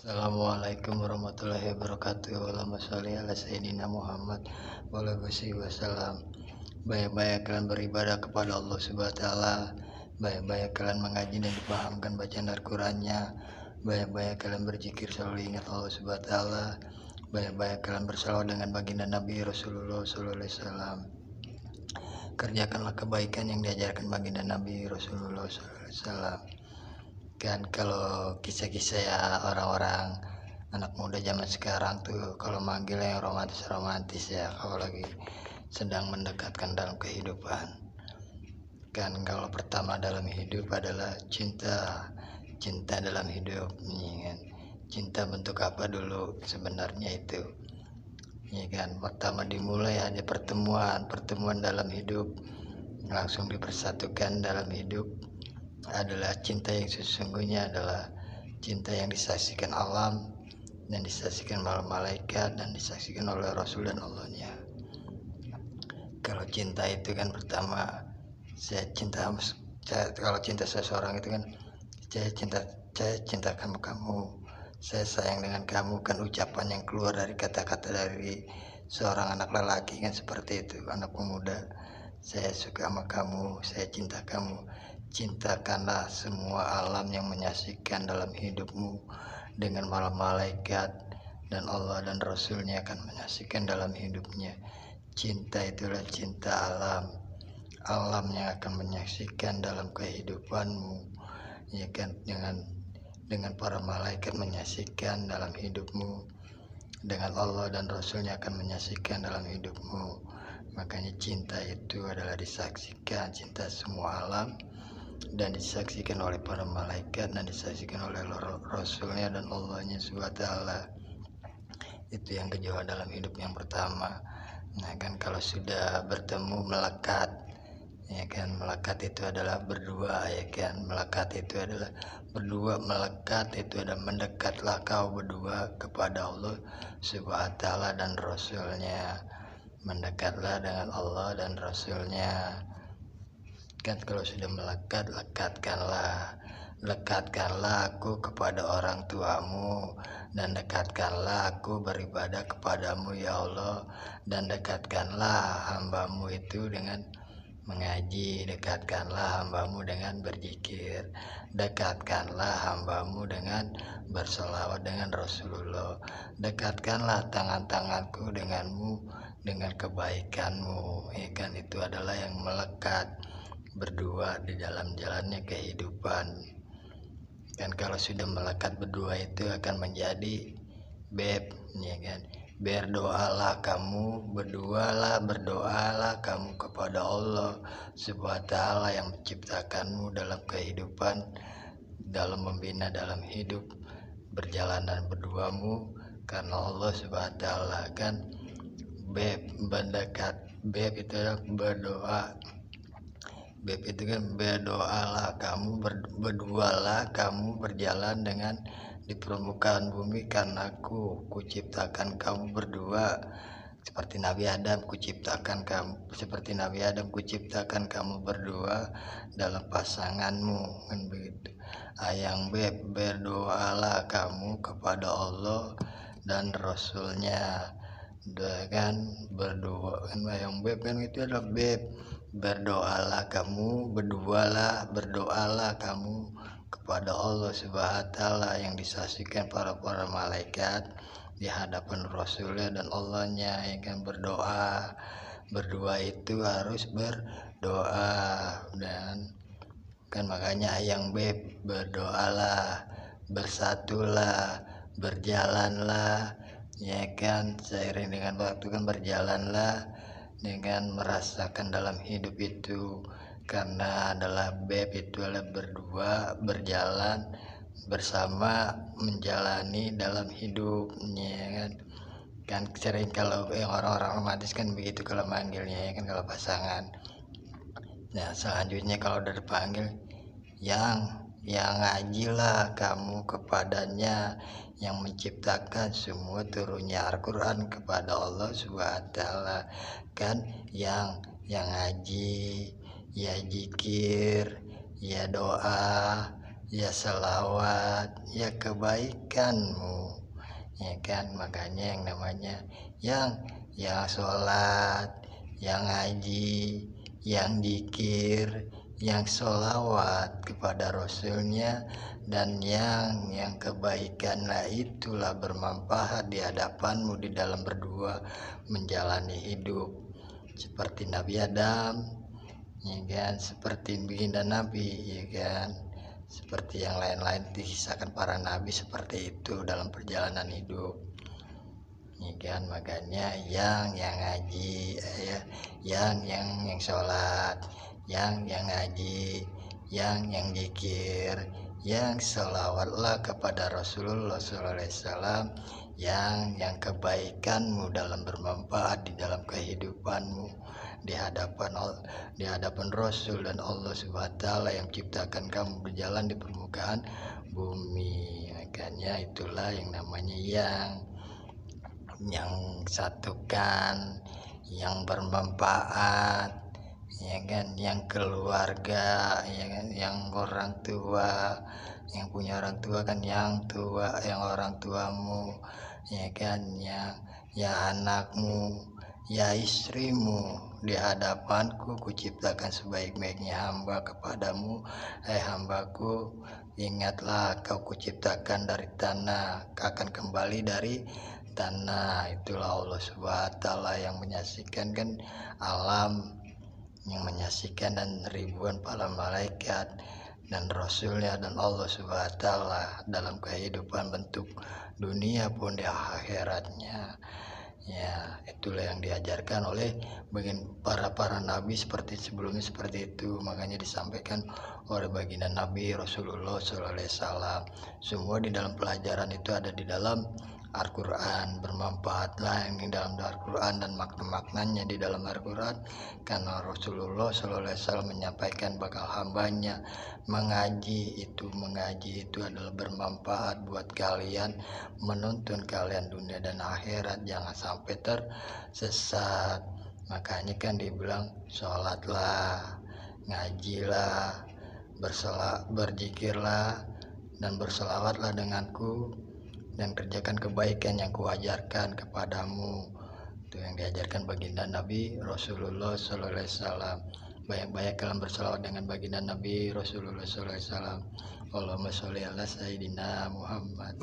Assalamualaikum warahmatullahi wabarakatuh. Allahumma sholli ala sayyidina Muhammad wa ala alihi wasallam. Baik-baik kalian beribadah kepada Allah Subhanahu wa taala. Baik-baik kalian mengaji dan dipahamkan bacaan Al-Qur'annya. Baik-baik kalian berzikir selalu ingat Allah Subhanahu wa taala. Baik-baik kalian bersalawat dengan baginda Nabi Rasulullah sallallahu alaihi wasallam. Kerjakanlah kebaikan yang diajarkan baginda Nabi Rasulullah sallallahu alaihi wasallam. Kan kalau kisah-kisah ya orang-orang anak muda zaman sekarang tuh kalau manggil yang romantis ya, kalau lagi sedang mendekatkan dalam kehidupan. Kan kalau pertama dalam hidup adalah cinta dalam hidup, ya kan. Cinta bentuk apa dulu sebenarnya itu, ya kan. Pertama dimulai ada pertemuan dalam hidup, langsung dipersatukan dalam hidup adalah cinta yang sesungguhnya adalah cinta yang disaksikan alam dan disaksikan oleh malaikat dan disaksikan oleh Rasul dan Allahnya. Kalau cinta itu kan pertama kalau cinta seseorang itu kan saya cinta kamu, saya sayang dengan kamu, kan ucapan yang keluar dari kata-kata dari seorang anak lelaki kan seperti itu, anak pemuda. Saya suka sama kamu, saya cinta kamu. Cintakanlah semua alam yang menyaksikan dalam hidupmu dengan malaikat dan Allah dan Rasulnya akan menyaksikan dalam hidupnya. Cinta itulah cinta alam yang akan menyaksikan dalam kehidupanmu, ya kan, dengan para malaikat menyaksikan dalam hidupmu, dengan Allah dan Rasulnya akan menyaksikan dalam hidupmu. Makanya cinta itu adalah disaksikan, cinta semua alam dan disaksikan oleh para malaikat dan disaksikan oleh Rasulnya dan Allahnya SWT. Itu yang kedua dalam hidup yang pertama. Nah kan kalau sudah bertemu melekat, ya kan, melekat itu adalah berdua, ya kan, melekat itu adalah berdua, melekat itu adalah mendekatlah kau berdua kepada Allah SWT dan Rasulnya, mendekatlah dengan Allah dan Rasulnya. Kan kalau sudah melekat, lekatkanlah aku kepada orang tuamu, dan dekatkanlah aku beribadah kepadamu ya Allah, dan dekatkanlah hambamu itu dengan mengaji, dekatkanlah hambamu dengan berzikir, dekatkanlah hambamu dengan berselawat dengan Rasulullah, dekatkanlah tangan-tanganku denganmu dengan kebaikanmu, ya kan. Itu adalah yang melekat berdua di dalam jalannya kehidupan. Dan kalau sudah melekat berdua itu akan menjadi beb, ya kan. Berdoalah kamu, berdoalah kamu kepada Allah Subhanahu wa taala yang menciptakanmu dalam kehidupan, dalam membina dalam hidup perjalanan berduamu, karena Allah Subhanahu wa taala kan. Beb itu berdoa. Beb itu kan berdoalah kamu, berdualah kamu berjalan dengan di permukaan bumi, karena aku kuciptakan kamu berdua seperti Nabi Adam kuciptakan kamu berdua dalam pasanganmu, kan begitu. Ayang beb, berdoalah kamu kepada Allah dan Rasulnya, kan berdoa kan. Ayang beb kan itu adalah beb, berdoalah kamu, berdoalah kamu kepada Allah Subhanahu wa taala yang disaksikan para malaikat di hadapan Rasulnya dan Allahnya, ya kan. Berdoa itu harus berdoa, dan kan makanya ayang beb, berdoalah, bersatulah, berjalanlah, ya kan, seiring dengan waktu kan berjalanlah dengan merasakan dalam hidup itu, karena adalah beb itu adalah berdua, berjalan bersama, menjalani dalam hidupnya, kan sering kalau yang orang-orang romantis kan begitu kalau manggilnya, ya kan, kalau pasangan. Nah selanjutnya kalau udah dipanggil, yang ngajilah kamu kepadanya yang menciptakan semua turunnya Al-Quran kepada Allah SWT, kan, yang ngaji, ya zikir, ya doa, ya selawat, ya kebaikanmu, ya kan. Makanya yang namanya yang sholat, yang ngaji, yang dikir, yang sholawat kepada Rasulnya, dan yang kebaikan, lah itulah bermanfaat di hadapanmu di dalam berdua menjalani hidup seperti Nabi Adam, ya kan, seperti baginda Nabi, ya kan, seperti yang lain-lain dikisahkan para nabi seperti itu dalam perjalanan hidup, ya kan. Makanya yang ngaji, yang sholat, yang ngaji, yang zikir, yang sholawatlah kepada Rasulullah SAW, yang kebaikanmu dalam bermanfaat di dalam kehidupanmu di hadapan Rasul dan Allah Subhanahu wa taala yang menciptakan kamu berjalan di permukaan bumi. Makanya itulah yang namanya yang satukan, yang bermanfaat, ya kan, yang keluarga, ya kan, yang orang tua, yang punya orang tua kan, yang orang tuamu, ya kan, ya anakmu, ya istrimu. Di hadapanku kuciptakan sebaik-baiknya hamba kepadamu, hambaku, ingatlah kau kuciptakan dari tanah, akan kembali dari tanah. Itulah Allah Subhanahu wa taala yang menyaksikan kan, alam yang menyaksikan, dan ribuan para malaikat dan Rasulnya dan Allah Subhanahu wa taala dalam kehidupan bentuk dunia pun di akhiratnya. Ya, itulah yang diajarkan oleh para nabi seperti sebelumnya seperti itu. Makanya disampaikan oleh baginda Nabi Rasulullah SAW. Semua di dalam pelajaran itu ada di dalam Al-Quran. Bermanfaatlah yang di dalam Al-Quran dan makna-maknanya di dalam Al-Quran, karena Rasulullah SAW menyampaikan bakal hambanya mengaji itu adalah bermanfaat buat kalian, menuntun kalian dunia dan akhirat, jangan sampai tersesat. Makanya kan dibilang sholatlah, ngajilah, berzikirlah, dan berselawatlah denganku, dan kerjakan kebaikan yang kuajarkan kepadamu. Itu yang diajarkan baginda Nabi Rasulullah SAW. Banyak-banyak kalian berselawat dengan baginda Nabi Rasulullah SAW. Allahumma sholli ala Sayyidina Muhammad.